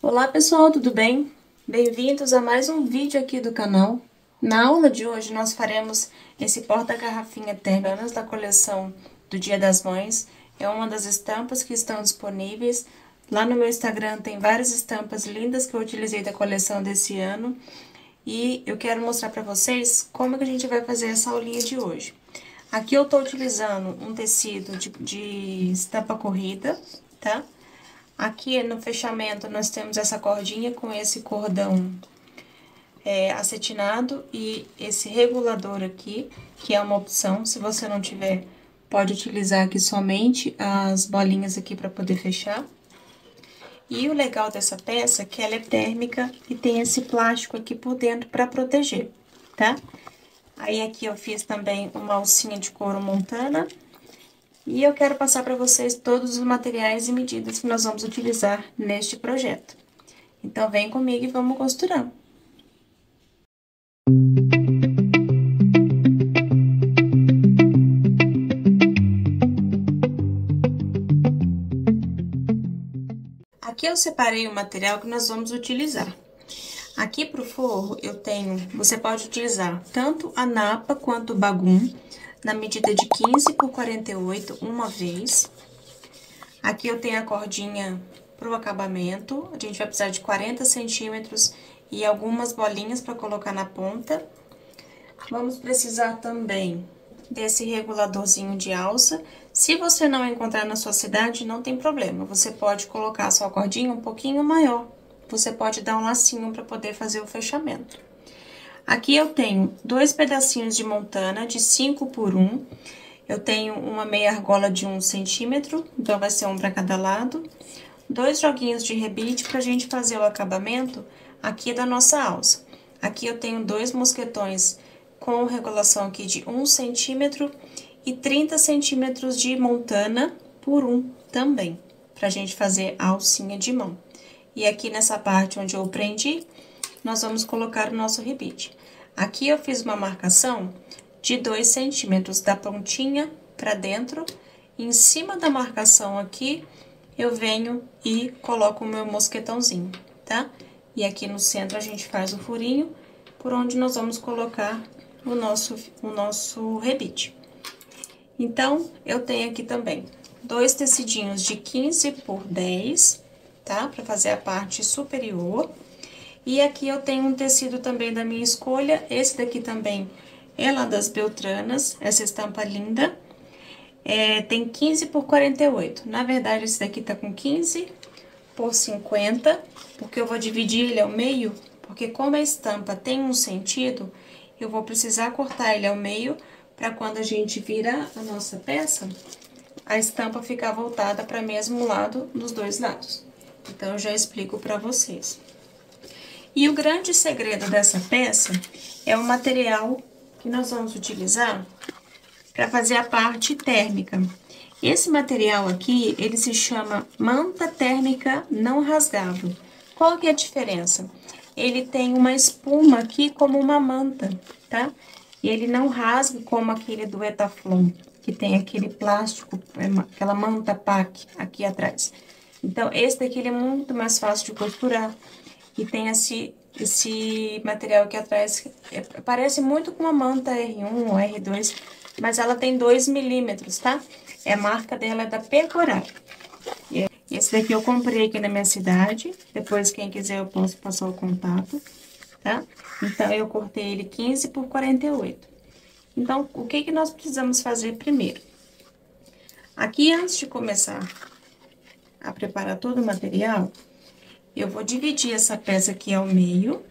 Olá pessoal, tudo bem? Bem-vindos a mais um vídeo aqui do canal. Na aula de hoje nós faremos esse porta-garrafinha térmicas da coleção do Dia das Mães. É uma das estampas que estão disponíveis. Lá no meu Instagram tem várias estampas lindas que eu utilizei da coleção desse ano. E eu quero mostrar para vocês como que a gente vai fazer essa aulinha de hoje. Aqui eu tô utilizando um tecido de estampa corrida, tá? Aqui no fechamento nós temos essa cordinha com esse cordão acetinado e esse regulador aqui, que é uma opção. Se você não tiver, pode utilizar aqui somente as bolinhas aqui para poder fechar. E o legal dessa peça é que ela é térmica e tem esse plástico aqui por dentro para proteger, tá? Aí aqui eu fiz também uma alcinha de couro montana. E eu quero passar para vocês todos os materiais e medidas que nós vamos utilizar neste projeto. Então, vem comigo e vamos costurar. Aqui eu separei o material que nós vamos utilizar. Aqui pro forro eu tenho, você pode utilizar tanto a napa quanto o bagum, na medida de 15 por 48, uma vez. Aqui eu tenho a cordinha pro acabamento, a gente vai precisar de 40 centímetros e algumas bolinhas para colocar na ponta. Vamos precisar também desse reguladorzinho de alça. Se você não encontrar na sua cidade, não tem problema. Você pode colocar a sua cordinha um pouquinho maior. Você pode dar um lacinho para poder fazer o fechamento. Aqui eu tenho 2 pedacinhos de montana de 5 por 1. Eu tenho uma meia argola de 1 centímetro, então vai ser um para cada lado. 2 joguinhos de rebite para a gente fazer o acabamento aqui da nossa alça. Aqui eu tenho 2 mosquetões com regulação aqui de 1 centímetro e 30 centímetros de montana por 1 também, pra gente fazer a alcinha de mão. E aqui nessa parte onde eu prendi, nós vamos colocar o nosso rebite. Aqui eu fiz uma marcação de 2 centímetros da pontinha pra dentro, e em cima da marcação aqui, eu venho e coloco o meu mosquetãozinho, tá? E aqui no centro a gente faz o furinho, por onde nós vamos colocar o nosso rebite. Então, eu tenho aqui também 2 tecidinhos de 15 por 10, tá? Pra fazer a parte superior. E aqui eu tenho um tecido também da minha escolha, esse daqui também é lá das Beltranas, essa estampa linda. Tem 15 por 48, na verdade esse daqui tá com 15 por 50, porque eu vou dividir ele ao meio, porque como a estampa tem um sentido, eu vou precisar cortar ele ao meio, para quando a gente virar a nossa peça, a estampa ficar voltada para o mesmo lado dos dois lados. Então, eu já explico para vocês. E o grande segredo dessa peça é o material que nós vamos utilizar para fazer a parte térmica. Esse material aqui, ele se chama manta térmica não rasgável. Qual que é a diferença? Ele tem uma espuma aqui como uma manta, tá? E ele não rasga como aquele do Etaflon, que tem aquele plástico, aquela manta PAC aqui atrás. Então, esse daqui ele é muito mais fácil de costurar. E tem esse material aqui atrás, parece muito com uma manta R1 ou R2, mas ela tem 2 milímetros, tá? A marca dela é da Pecoral. Esse daqui eu comprei aqui na minha cidade, depois quem quiser eu posso passar o contato, tá? Então, eu cortei ele 15 por 48. Então, o que que nós precisamos fazer primeiro? Aqui, antes de começar a preparar todo o material, eu vou dividir essa peça aqui ao meio,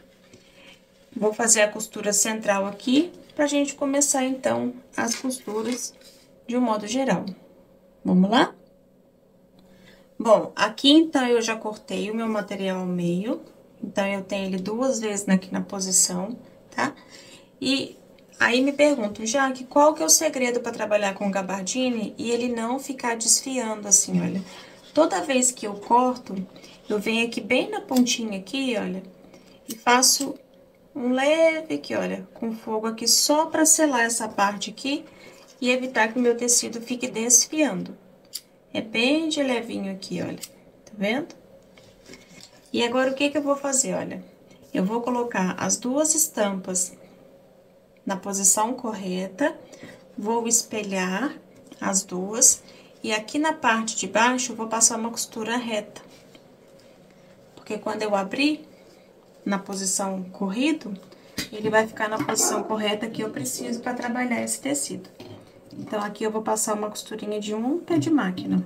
vou fazer a costura central aqui, pra gente começar, então, as costuras de um modo geral. Vamos lá? Bom, aqui, então, eu já cortei o meu material ao meio, então, eu tenho ele 2 vezes aqui na posição, tá? E aí, me perguntam, Jaque, qual que é o segredo para trabalhar com gabardine e ele não ficar desfiando assim, olha? Toda vez que eu corto, eu venho aqui bem na pontinha aqui, olha, e faço um leve aqui, olha, com fogo aqui só para selar essa parte aqui e evitar que o meu tecido fique desfiando. É bem de levinho aqui, olha, tá vendo? E agora, o que que eu vou fazer, olha? Eu vou colocar as duas estampas na posição correta, vou espelhar as duas, e aqui na parte de baixo, eu vou passar uma costura reta. Porque quando eu abrir na posição corrido, ele vai ficar na posição correta que eu preciso para trabalhar esse tecido. Então, aqui eu vou passar uma costurinha de um pé de máquina.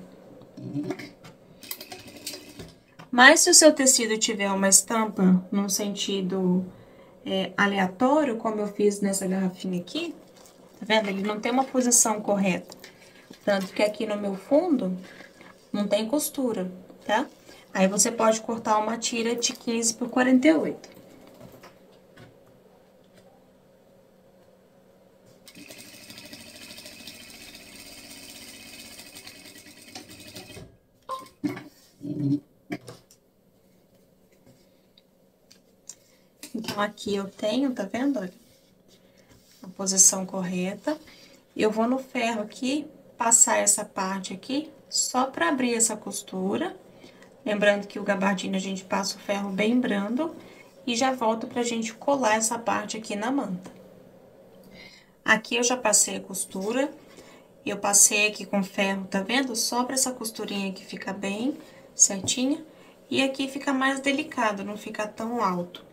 Mas se o seu tecido tiver uma estampa num sentido aleatório, como eu fiz nessa garrafinha aqui, tá vendo? Ele não tem uma posição correta. Tanto que aqui no meu fundo não tem costura, tá? Aí você pode cortar uma tira de 15 por 48. Então, aqui eu tenho, tá vendo? Olha, a posição correta. Eu vou no ferro aqui, passar essa parte aqui, só pra abrir essa costura. Lembrando que o gabardine a gente passa o ferro bem brando e já volto pra gente colar essa parte aqui na manta. Aqui eu já passei a costura, eu passei aqui com ferro, tá vendo? Só pra essa costurinha aqui ficar bem certinha. E aqui fica mais delicado, não fica tão alto.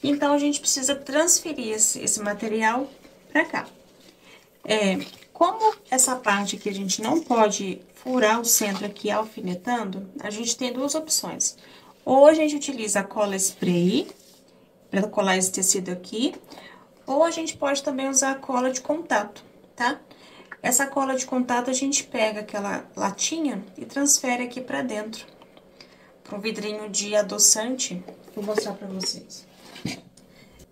Então, a gente precisa transferir esse material pra cá. Como essa parte aqui a gente não pode furar o centro aqui alfinetando, a gente tem duas opções. Ou a gente utiliza a cola spray para colar esse tecido aqui, ou a gente pode também usar a cola de contato, tá? Essa cola de contato a gente pega aquela latinha e transfere aqui pra dentro, para um vidrinho de adoçante. Vou mostrar pra vocês.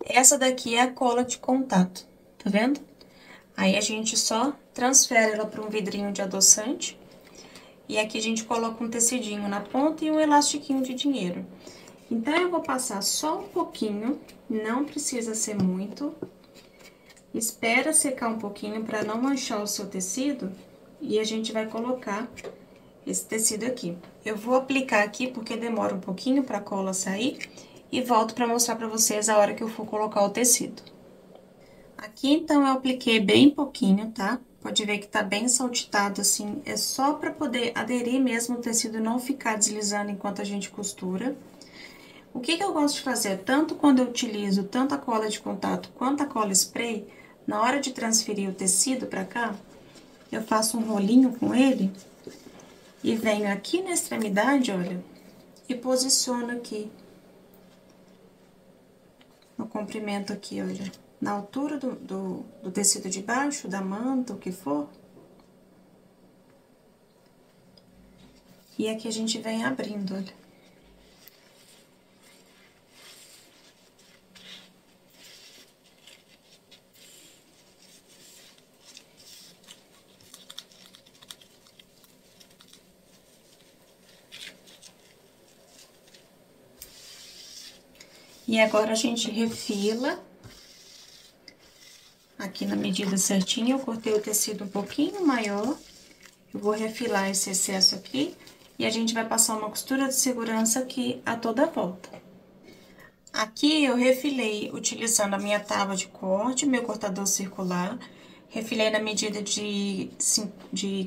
Essa daqui é a cola de contato, tá vendo? Aí, a gente só transfere ela para um vidrinho de adoçante. E aqui a gente coloca um tecidinho na ponta e um elastiquinho de dinheiro. Então, eu vou passar só um pouquinho, não precisa ser muito. Espera secar um pouquinho para não manchar o seu tecido. E a gente vai colocar esse tecido aqui. Eu vou aplicar aqui porque demora um pouquinho para a cola sair. E volto para mostrar para vocês a hora que eu for colocar o tecido. Aqui, então, eu apliquei bem pouquinho, tá? Pode ver que tá bem saltitado, assim, é só pra poder aderir mesmo o tecido e não ficar deslizando enquanto a gente costura. O que que eu gosto de fazer, tanto quando eu utilizo tanto a cola de contato quanto a cola spray, na hora de transferir o tecido pra cá, eu faço um rolinho com ele e venho aqui na extremidade, olha, e posiciono aqui, no comprimento aqui, olha. Na altura do tecido de baixo, da manta, o que for. E aqui a gente vem abrindo, olha. E agora, a gente refila. Aqui na medida certinha, eu cortei o tecido um pouquinho maior. Eu vou refilar esse excesso aqui. E a gente vai passar uma costura de segurança aqui a toda volta. Aqui eu refilei utilizando a minha tábua de corte, meu cortador circular. Refilei na medida de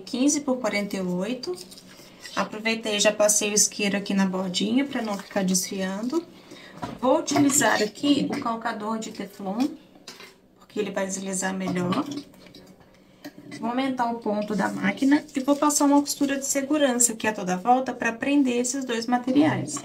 15 por 48. Aproveitei e já passei o isqueiro aqui na bordinha para não ficar desfiando. Vou utilizar aqui o calcador de Teflon, porque ele vai deslizar melhor. Vou aumentar o ponto da máquina e vou passar uma costura de segurança aqui a toda volta para prender esses dois materiais.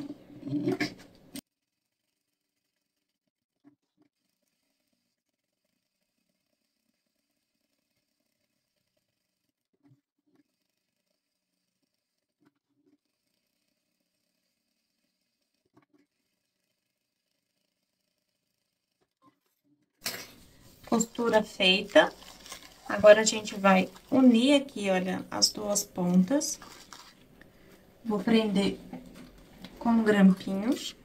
Costura feita. Agora, a gente vai unir aqui, olha, as duas pontas. Vou prender com grampinhos.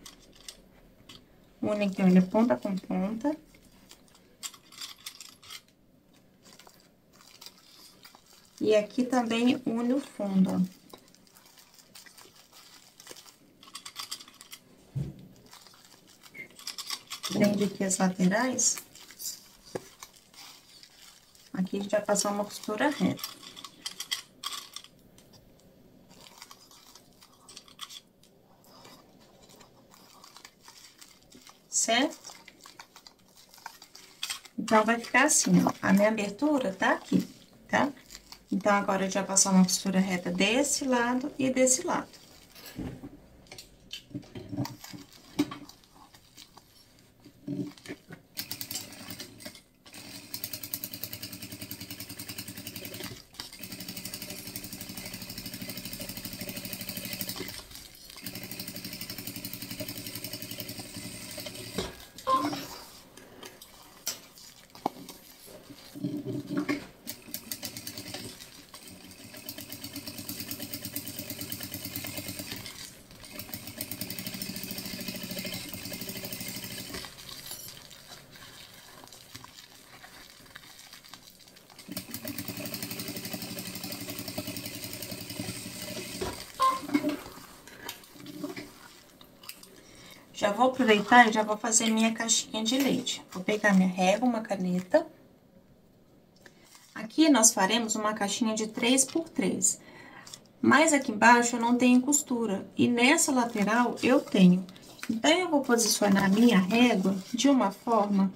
Une aqui, olha, ponta com ponta. E aqui também une o fundo, ó. Prende aqui as laterais. Aqui a gente vai passar uma costura reta. Certo? Então, vai ficar assim, ó. A minha abertura tá aqui, tá? Então, agora a gente vai passar uma costura reta desse lado e desse lado. Já vou aproveitar e já vou fazer minha caixinha de leite. Vou pegar minha régua, uma caneta. Aqui nós faremos uma caixinha de 3 por 3. Mas aqui embaixo eu não tenho costura. E nessa lateral eu tenho. Então, eu vou posicionar a minha régua de uma forma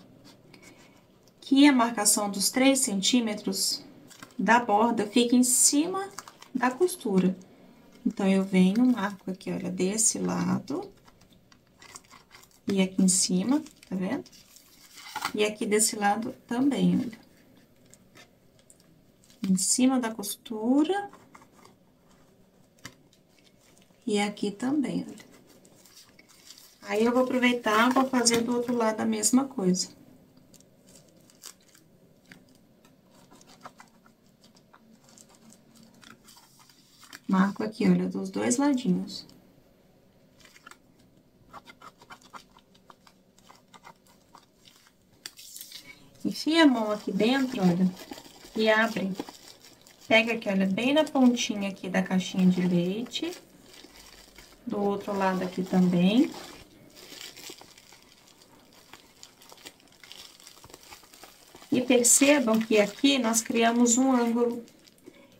que a marcação dos 3 centímetros da borda fique em cima da costura. Então, eu venho, marco aqui, olha, desse lado. E aqui em cima, tá vendo? E aqui desse lado também, olha. Em cima da costura. E aqui também, olha. Aí, eu vou aproveitar para fazer do outro lado a mesma coisa. Marco aqui, olha, dos dois ladinhos. Enfia a mão aqui dentro, olha, e abre. Pega aqui, olha, bem na pontinha aqui da caixinha de leite. Do outro lado aqui também. E percebam que aqui nós criamos um ângulo.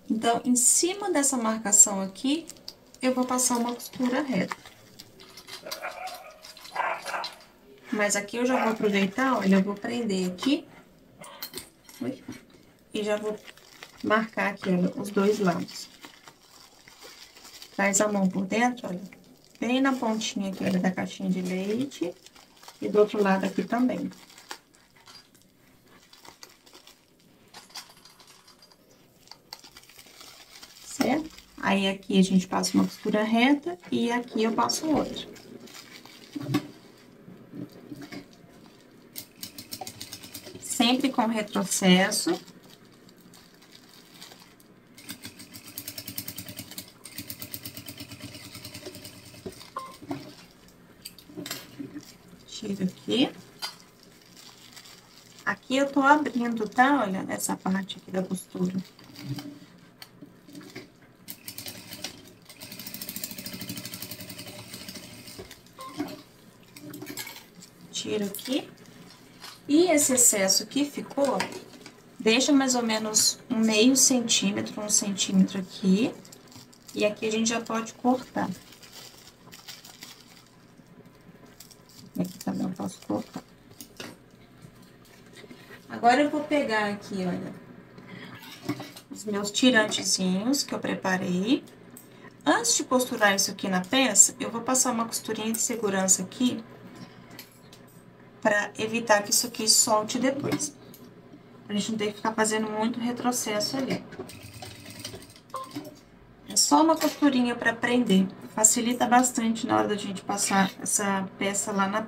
Então, em cima dessa marcação aqui, eu vou passar uma costura reta. Mas aqui eu já vou aproveitar, olha, eu vou prender aqui. E já vou marcar aqui, olha, os dois lados. Traz a mão por dentro, olha, bem na pontinha aqui, olha, da caixinha de leite. E do outro lado aqui também. Certo? Aí, aqui a gente passa uma costura reta e aqui eu passo outra. Sempre com retrocesso. Tiro aqui. Aqui eu tô abrindo, tá? Olha, essa parte aqui da costura. Tiro aqui. E esse excesso que ficou, deixa mais ou menos um meio centímetro, 1 centímetro aqui. E aqui a gente já pode cortar. E aqui também eu posso cortar. Agora, eu vou pegar aqui, olha, os meus tirantezinhos que eu preparei. Antes de costurar isso aqui na peça, eu vou passar uma costurinha de segurança aqui, pra evitar que isso aqui solte depois. Pra gente não ter que ficar fazendo muito retrocesso ali. É só uma costurinha pra prender. Facilita bastante na hora da gente passar essa peça lá na...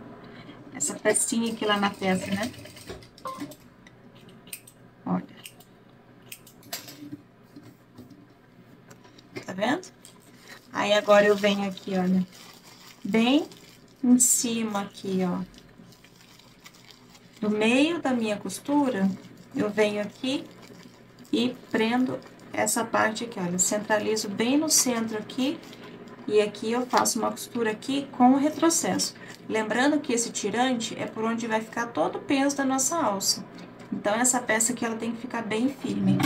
essa pecinha aqui lá na peça, né? Olha. Tá vendo? Aí, agora eu venho aqui, olha, bem em cima aqui, ó. No meio da minha costura, eu venho aqui e prendo essa parte aqui, olha. Centralizo bem no centro aqui E aqui eu faço uma costura aqui com o retrocesso. Lembrando que esse tirante é por onde vai ficar todo o peso da nossa alça. Então, essa peça aqui, ela tem que ficar bem firme.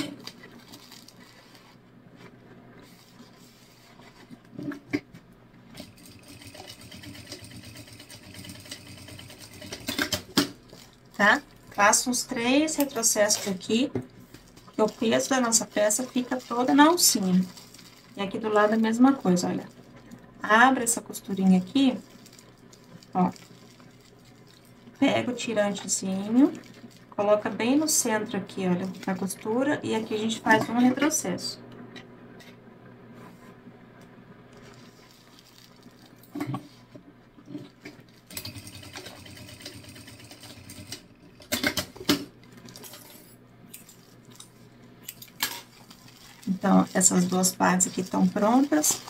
Tá? Faço uns 3 retrocessos aqui, que o peso da nossa peça fica toda na alcinha. E aqui do lado a mesma coisa, olha. Abre essa costurinha aqui, ó. Pega o tirantezinho, coloca bem no centro aqui, olha, a costura, e aqui a gente faz um retrocesso. Então, essas duas partes aqui estão prontas.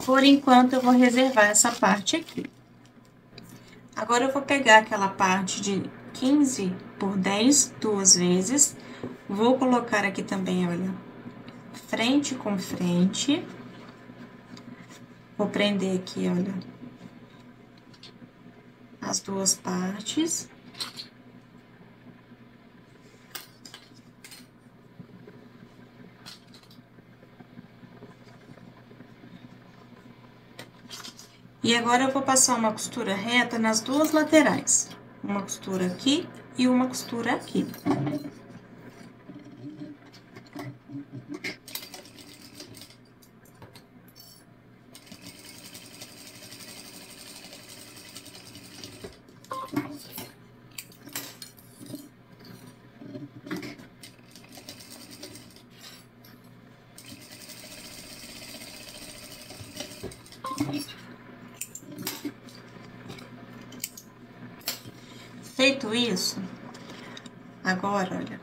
Por enquanto, eu vou reservar essa parte aqui. Agora, eu vou pegar aquela parte de 15 por 10 duas vezes. Vou colocar aqui também, olha, frente com frente. Vou prender aqui, olha, as duas partes. E agora, eu vou passar uma costura reta nas duas laterais. Uma costura aqui e uma costura aqui. Feito isso, agora, olha,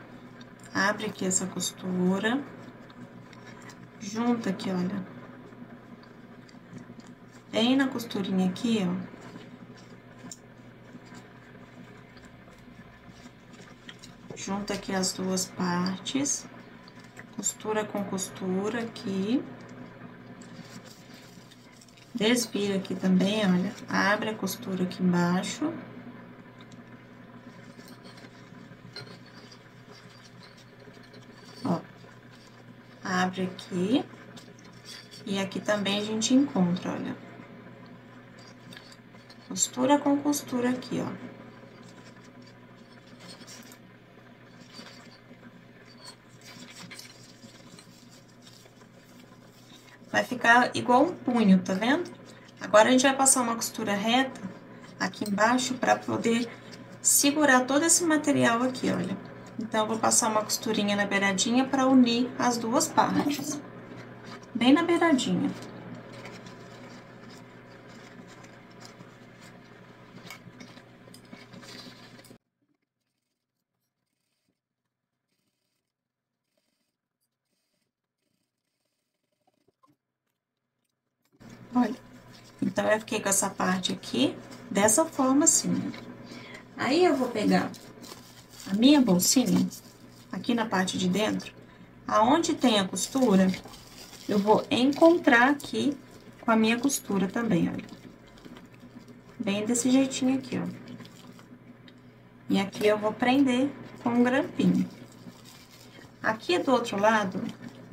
abre aqui essa costura, junta aqui, olha, bem na costurinha aqui, ó. Junta aqui as duas partes, costura com costura aqui. Desvira aqui também, olha, abre a costura aqui embaixo. Ó, abre aqui. E aqui também a gente encontra, olha. Costura com costura aqui, ó. Vai ficar igual um punho, tá vendo? Agora, a gente vai passar uma costura reta aqui embaixo pra poder segurar todo esse material aqui, olha. Então, eu vou passar uma costurinha na beiradinha pra unir as duas partes. Bem na beiradinha. Olha, então, eu fiquei com essa parte aqui, dessa forma assim. Aí, eu vou pegar a minha bolsinha, aqui na parte de dentro, aonde tem a costura, eu vou encontrar aqui com a minha costura também, olha. Bem desse jeitinho aqui, ó. E aqui eu vou prender com um grampinho. Aqui do outro lado,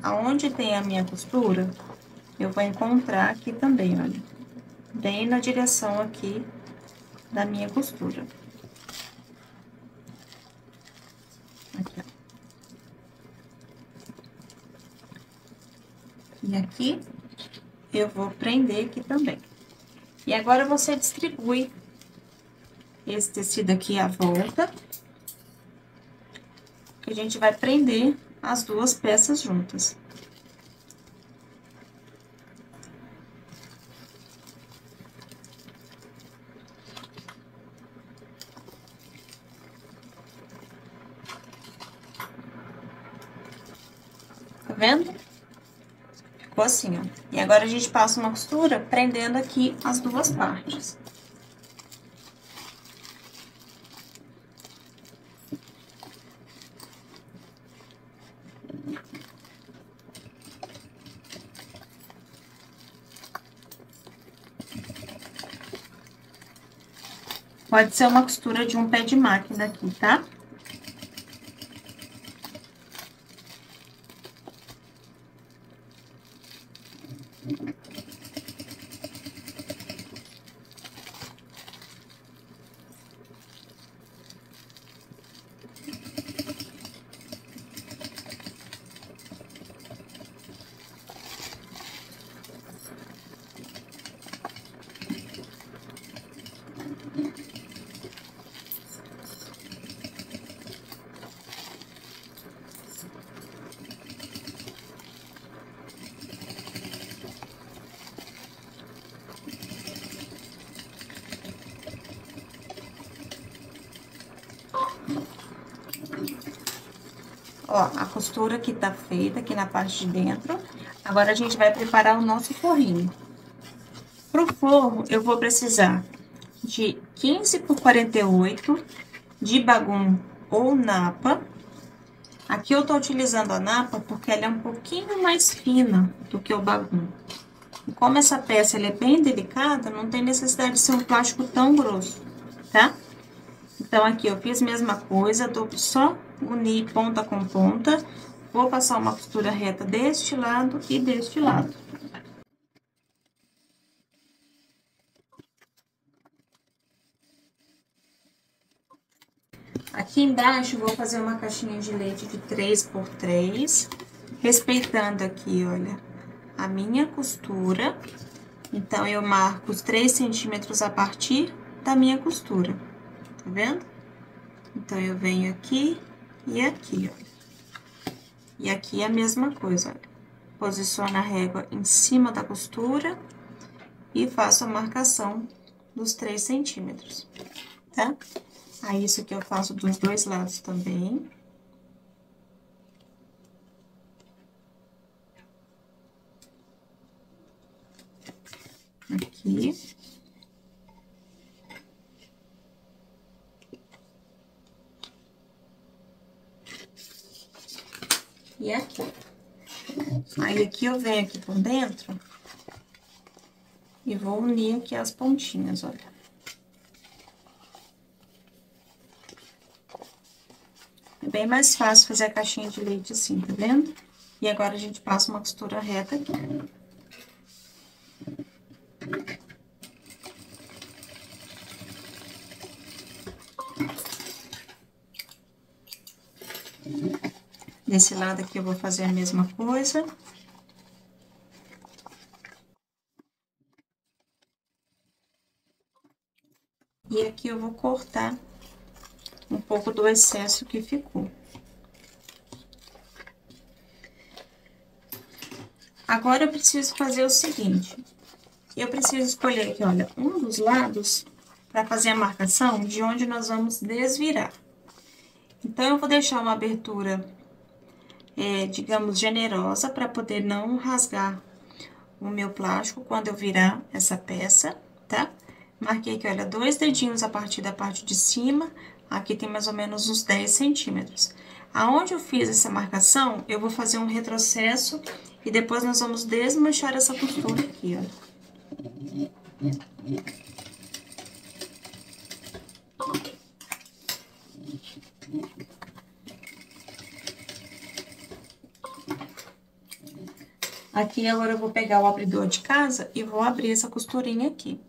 aonde tem a minha costura, eu vou encontrar aqui também, olha. Bem na direção aqui da minha costura. Aqui, ó. E aqui, eu vou prender aqui também. E agora, você distribui esse tecido aqui à volta, que a gente vai prender as duas peças juntas. Tá vendo? Ficou assim, ó. E agora, a gente passa uma costura prendendo aqui as duas partes. Pode ser uma costura de um pé de máquina aqui, tá? Ó, a costura aqui tá feita aqui na parte de dentro. Agora, a gente vai preparar o nosso forrinho. Pro forro, eu vou precisar de 15 por 48 de bagum ou napa. Aqui eu tô utilizando a napa porque ela é um pouquinho mais fina do que o bagum. E como essa peça ela é bem delicada, não tem necessidade de ser um plástico tão grosso, tá? Então, aqui eu fiz a mesma coisa, só unir ponta com ponta. Vou passar uma costura reta deste lado e deste lado. Aqui embaixo, vou fazer uma caixinha de leite de 3 por 3, respeitando aqui, olha, a minha costura. Então, eu marco os 3 centímetros a partir da minha costura, tá vendo? Então, eu venho aqui e aqui, ó. E aqui é a mesma coisa, olha. Posiciono a régua em cima da costura e faço a marcação dos 3 centímetros, tá? Aí, isso aqui eu faço dos dois lados também. Aqui. E aqui. Aí, aqui eu venho aqui por dentro e vou unir aqui as pontinhas, olha. É bem mais fácil fazer a caixinha de leite assim, tá vendo? E agora, a gente passa uma costura reta aqui. Desse lado aqui, eu vou fazer a mesma coisa. E aqui eu vou cortar um pouco do excesso que ficou. Agora, eu preciso fazer o seguinte. Eu preciso escolher aqui, olha, um dos lados para fazer a marcação de onde nós vamos desvirar. Então, eu vou deixar uma abertura, digamos, generosa, para poder não rasgar o meu plástico quando eu virar essa peça, tá? Marquei aqui, olha, 2 dedinhos a partir da parte de cima, aqui tem mais ou menos uns 10 centímetros. Aonde eu fiz essa marcação, eu vou fazer um retrocesso e depois nós vamos desmanchar essa costura aqui, ó. Aqui, agora, eu vou pegar o abridor de casa e vou abrir essa costurinha aqui.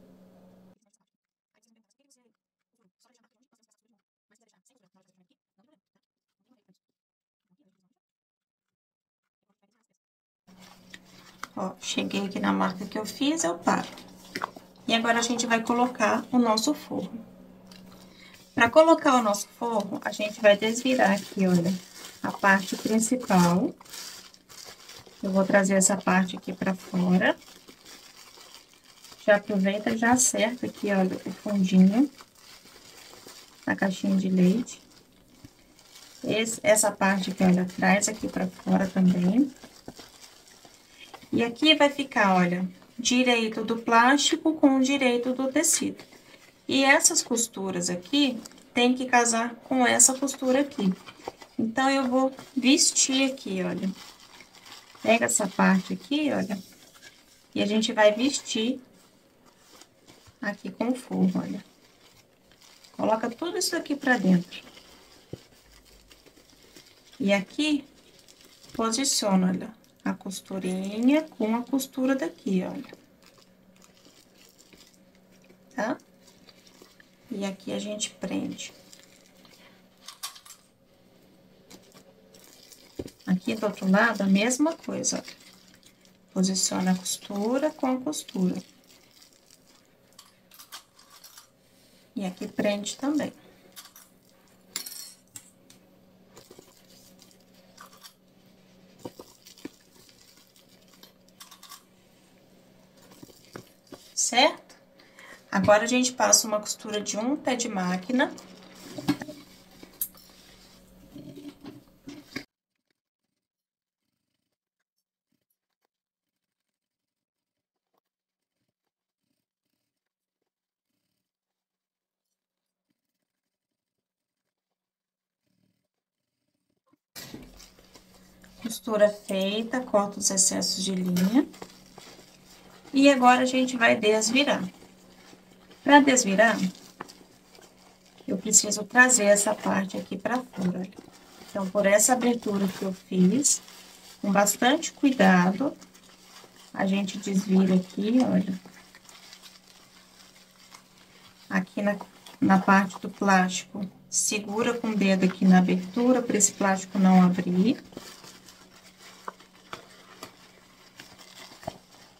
Ó, cheguei aqui na marca que eu fiz, eu paro. E agora, a gente vai colocar o nosso forro. Para colocar o nosso forro, a gente vai desvirar aqui, olha, a parte principal. Eu vou trazer essa parte aqui pra fora. Já aproveita e já acerta aqui, olha, o fundinho da caixinha de leite. Essa parte aqui, olha, traz aqui pra fora também. E aqui vai ficar, olha, direito do plástico com o direito do tecido. E essas costuras aqui, tem que casar com essa costura aqui. Então, eu vou vestir aqui, olha. Pega essa parte aqui, olha, e a gente vai vestir aqui com o forro, olha. Coloca tudo isso aqui pra dentro. E aqui, posiciona, olha, a costurinha com a costura daqui, olha. Tá? E aqui a gente prende. Aqui do outro lado, a mesma coisa, ó. Posiciona a costura com a costura. E aqui prende também. Certo? Agora, a gente passa uma costura de um pé de máquina. Costura feita, corta os excessos de linha. E agora, a gente vai desvirar. Para desvirar, eu preciso trazer essa parte aqui pra fora, olha. Então, por essa abertura que eu fiz, com bastante cuidado, a gente desvira aqui, olha. Aqui na parte do plástico, segura com o dedo aqui na abertura, para esse plástico não abrir.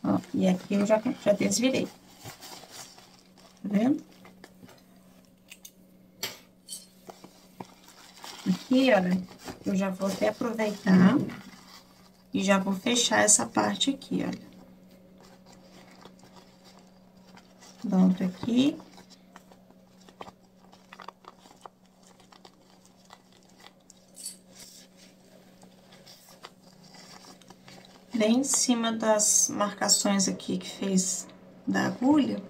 Ó, e aqui eu já desvirei. Tá vendo? Aqui, olha, eu já vou até aproveitar e já vou fechar essa parte aqui, olha. Pronto aqui. Bem em cima das marcações aqui que fez da agulha,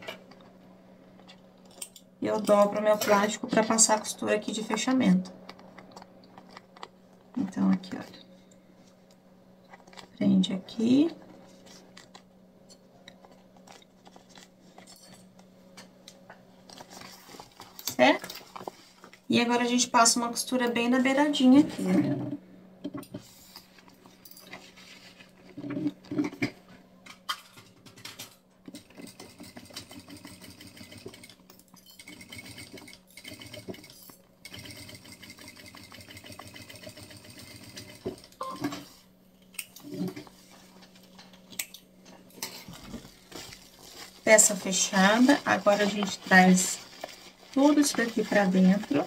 eu dobro meu plástico para passar a costura aqui de fechamento. Então, aqui, olha. Prende aqui. Certo? E agora, a gente passa uma costura bem na beiradinha aqui, né? Peça fechada, agora a gente traz tudo isso daqui pra dentro.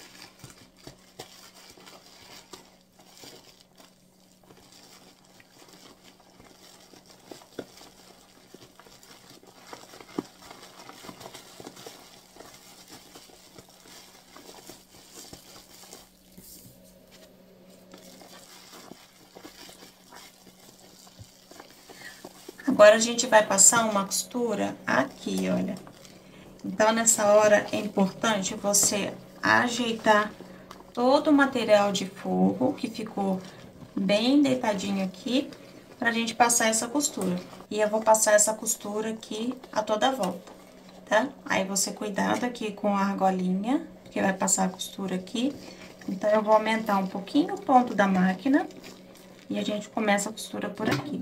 Agora, a gente vai passar uma costura aqui, olha. Então, nessa hora, é importante você ajeitar todo o material de forro, que ficou bem deitadinho aqui, pra gente passar essa costura. E eu vou passar essa costura aqui a toda volta, tá? Aí, você cuidado aqui com a argolinha, porque vai passar a costura aqui. Então, eu vou aumentar um pouquinho o ponto da máquina e a gente começa a costura por aqui.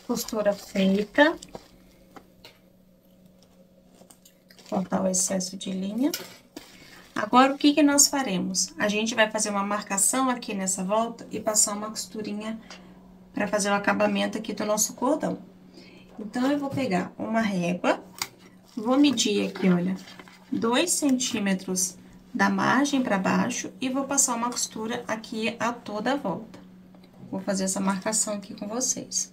Costura feita. Cortar o excesso de linha. Agora, o que que nós faremos? A gente vai fazer uma marcação aqui nessa volta e passar uma costurinha para fazer o acabamento aqui do nosso cordão. Então, eu vou pegar uma régua, vou medir aqui, olha, 2 centímetros da margem para baixo e vou passar uma costura aqui a toda a volta. Vou fazer essa marcação aqui com vocês.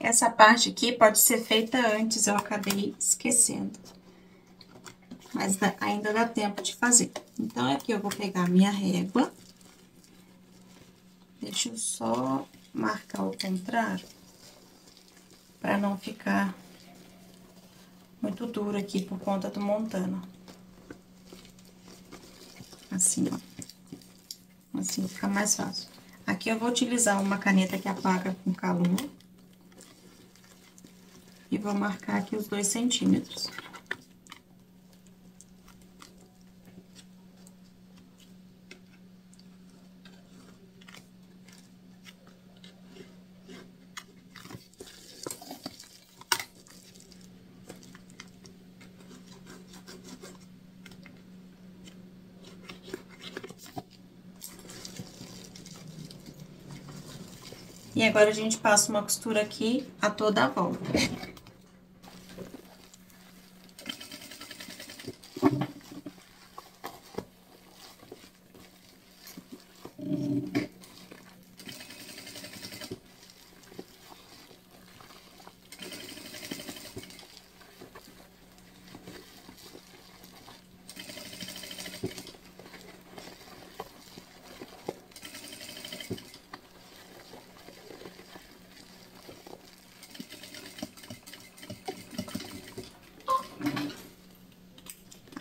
Essa parte aqui pode ser feita antes, eu acabei esquecendo. Mas ainda dá tempo de fazer. Então, aqui eu vou pegar a minha régua. Deixa eu só marcar o contrário, para não ficar muito duro aqui por conta do montana. Assim, ó. Assim fica mais fácil. Aqui eu vou utilizar uma caneta que apaga com calor. E vou marcar aqui os 2 centímetros. E agora, a gente passa uma costura aqui a toda a volta.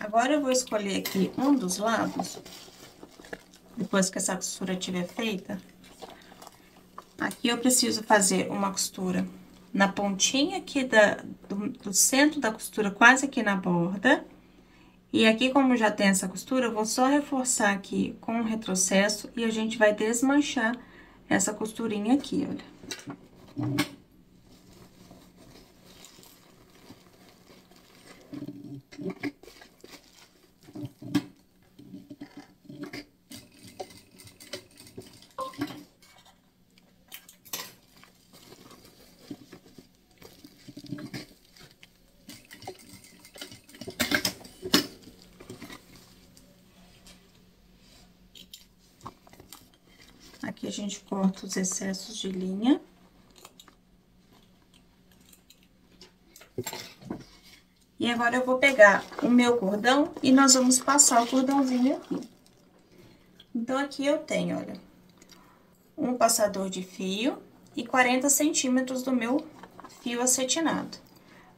Agora, eu vou escolher aqui um dos lados, depois que essa costura estiver feita. Aqui eu preciso fazer uma costura na pontinha aqui do centro da costura, quase aqui na borda. E aqui, como já tem essa costura, eu vou só reforçar aqui com o retrocesso e a gente vai desmanchar essa costurinha aqui, olha. Aqui a gente corta os excessos de linha. E agora, eu vou pegar o meu cordão e nós vamos passar o cordãozinho aqui. Então, aqui eu tenho, olha, um passador de fio e 40 centímetros do meu fio acetinado.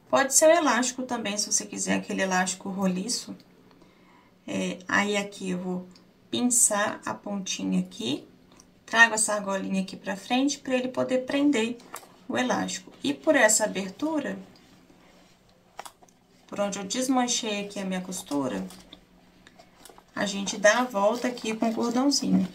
Pode ser o elástico também, se você quiser aquele elástico roliço. Aí, aqui eu vou pinçar a pontinha aqui, trago essa argolinha aqui pra frente, pra ele poder prender o elástico. E por essa abertura, por onde eu desmanchei aqui a minha costura, a gente dá a volta aqui com o cordãozinho.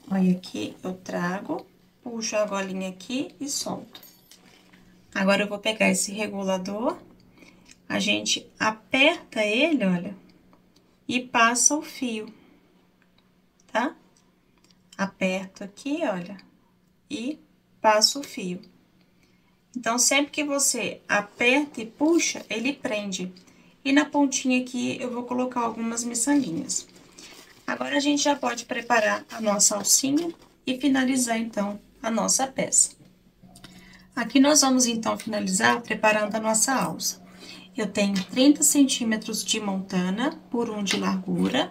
Olha aqui, eu trago, puxo a argolinha aqui e solto. Agora, eu vou pegar esse regulador, a gente aperta ele, olha, e passa o fio, tá? Aperto aqui, olha, e passo o fio. Então, sempre que você aperta e puxa, ele prende. E na pontinha aqui, eu vou colocar algumas miçanguinhas. Agora, a gente já pode preparar a nossa alcinha e finalizar, então, a nossa peça. Aqui, nós vamos, então, finalizar preparando a nossa alça. Eu tenho 30 centímetros de montana por 1 de largura,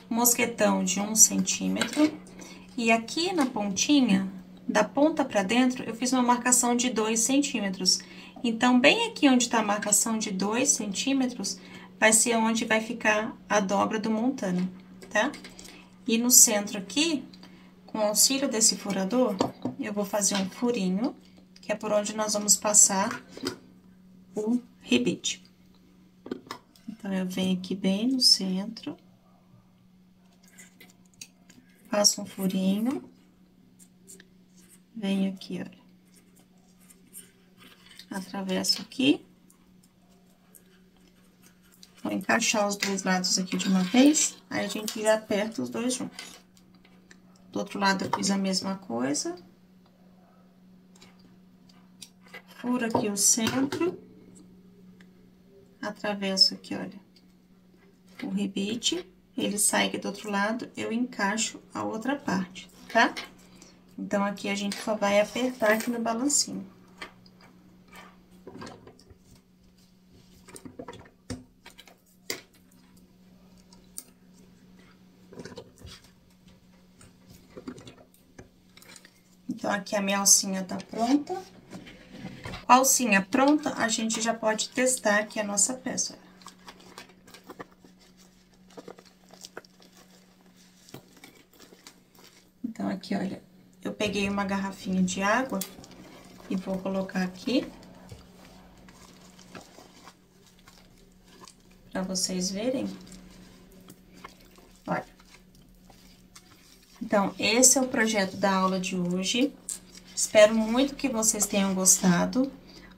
mosquetão de 1 centímetro, e aqui na pontinha, da ponta pra dentro, eu fiz uma marcação de 2 centímetros. Então, bem aqui onde tá a marcação de 2 centímetros, vai ser onde vai ficar a dobra do montana, tá? E no centro aqui, com o auxílio desse furador, eu vou fazer um furinho, que é por onde nós vamos passar o rebite. Então, eu venho aqui bem no centro, faço um furinho, venho aqui, olha, atravesso aqui, vou encaixar os 2 lados aqui de uma vez, aí a gente já aperta os 2 juntos. Do outro lado, eu fiz a mesma coisa. Furo aqui o centro, atravesso aqui, olha, o rebite, ele sai aqui do outro lado, eu encaixo a outra parte, tá? Então, aqui a gente só vai apertar aqui no balancinho. Então, aqui a minha alcinha tá pronta. Com a alcinha pronta, a gente já pode testar aqui a nossa peça. Então, aqui, olha, eu peguei uma garrafinha de água e vou colocar aqui. Pra vocês verem. Olha. Então, esse é o projeto da aula de hoje. Espero muito que vocês tenham gostado.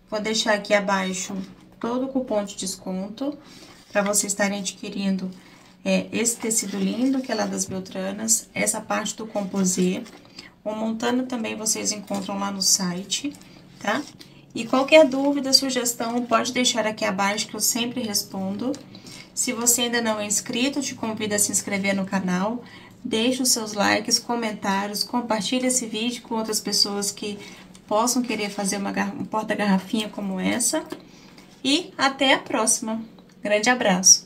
Vou deixar aqui abaixo todo o cupom de desconto para vocês estarem adquirindo esse tecido lindo, que é lá das Beltranas, essa parte do composê. O montano também vocês encontram lá no site, tá? E qualquer dúvida, sugestão, pode deixar aqui abaixo que eu sempre respondo. Se você ainda não é inscrito, te convido a se inscrever no canal. Deixe os seus likes, comentários, compartilhe esse vídeo com outras pessoas que possam querer fazer um porta-garrafinha como essa. E até a próxima. Grande abraço!